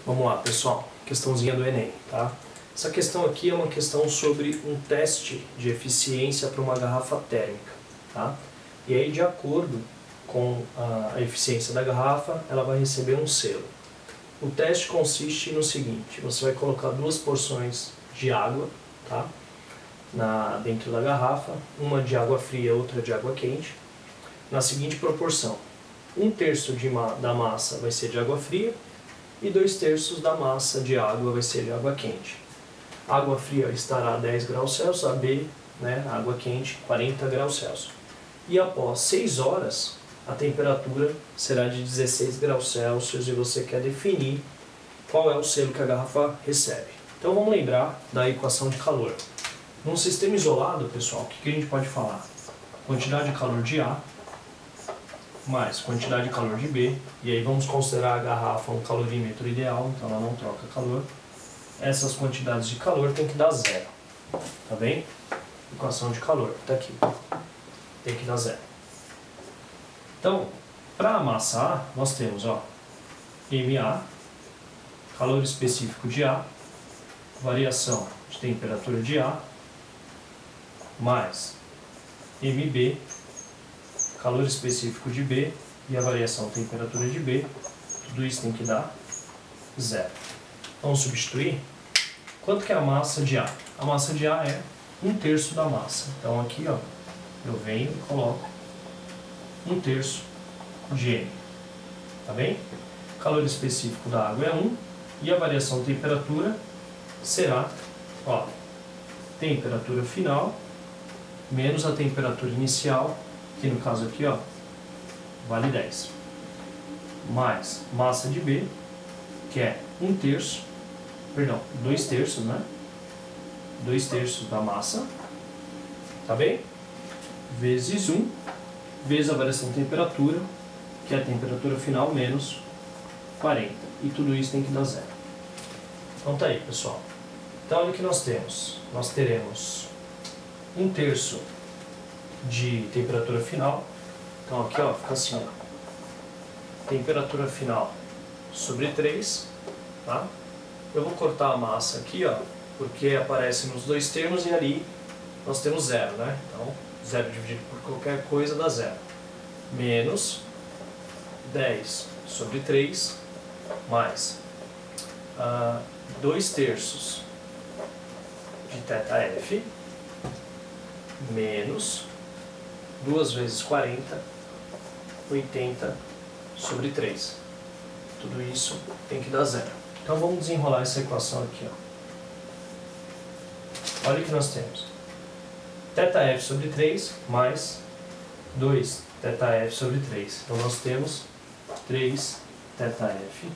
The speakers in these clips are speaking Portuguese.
Vamos lá, pessoal, questãozinha do Enem, tá? Essa questão aqui é uma questão sobre um teste de eficiência para uma garrafa térmica, tá? E aí, de acordo com a eficiência da garrafa, ela vai receber um selo. O teste consiste no seguinte: você vai colocar 2 porções de água, tá? Dentro da garrafa, uma de água fria, outra de água quente, na seguinte proporção: 1/3 da massa vai ser de água fria e 2/3 da massa de água vai ser de água quente. A água fria estará a 10 graus Celsius, a B, a água quente, 40 graus Celsius. E após 6 horas, a temperatura será de 16 graus Celsius e você quer definir qual é o selo que a garrafa recebe. Então vamos lembrar da equação de calor. Num sistema isolado, pessoal, o que a gente pode falar? Quantidade de calor de A mais quantidade de calor de B, e aí vamos considerar a garrafa um calorímetro ideal, então ela não troca calor. Essas quantidades de calor tem que dar zero, tá bem? Equação de calor, tá aqui, tem que dar zero. Então, para a massa A, nós temos, MA, calor específico de A, variação de temperatura de A, mais MB, calor específico de B e a variação de temperatura de B, tudo isso tem que dar zero. Vamos substituir? Quanto que é a massa de A? A massa de A é 1/3 da massa. Então aqui, eu venho e coloco 1/3 de M. Tá bem? Calor específico da água é 1 e a variação de temperatura será, temperatura final menos a temperatura inicial, que no caso aqui, vale 10. Mais massa de B, que é 2/3, né? 2/3 da massa, tá bem? Vezes 1, vezes a variação de temperatura, que é a temperatura final menos 40. E tudo isso tem que dar zero. Então tá aí, pessoal. Então olha o que nós temos. Nós teremos 1/3 de temperatura final. Então aqui, fica assim, temperatura final sobre 3, tá? Eu vou cortar a massa aqui, porque aparece nos dois termos e ali nós temos zero, né? Então, 0 dividido por qualquer coisa dá zero. Menos 10 sobre 3, mais 2/3 de θF, menos 2 vezes 40, 80 sobre 3. Tudo isso tem que dar zero. Então vamos desenrolar essa equação aqui. Olha o que nós temos. θF sobre 3 mais 2 θF sobre 3. Então nós temos 3 θF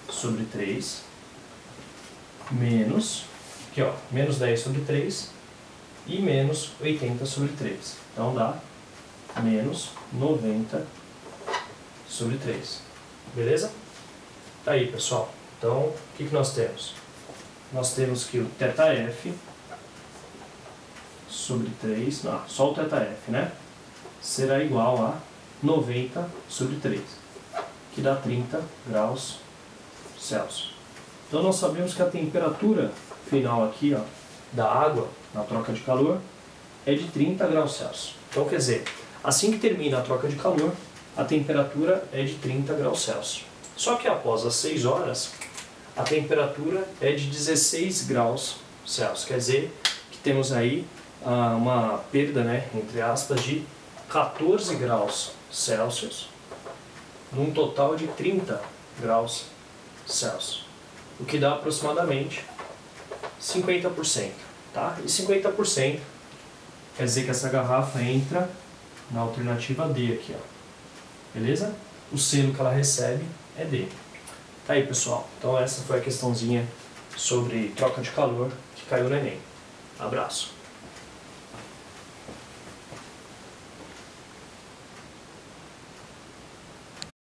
sobre 3 menos, aqui menos 10 sobre 3 e menos 80 sobre 3. Então dá menos 90 sobre 3. Beleza? Tá aí, pessoal. Então, o que nós temos? Nós temos que o θF sobre 3, só o θF, né? Será igual a 90 sobre 3, que dá 30 graus Celsius. Então nós sabemos que a temperatura final aqui, da água, na troca de calor, é de 30 graus Celsius. Então quer dizer, assim que termina a troca de calor, a temperatura é de 30 graus Celsius. Só que após as 6 horas, a temperatura é de 16 graus Celsius. Quer dizer que temos aí uma perda, entre aspas, de 14 graus Celsius, num total de 30 graus Celsius. O que dá aproximadamente 50%. Tá? E 50% quer dizer que essa garrafa entra na alternativa D aqui, Beleza? O selo que ela recebe é D. Tá aí, pessoal. Então essa foi a questãozinha sobre troca de calor que caiu no Enem. Abraço.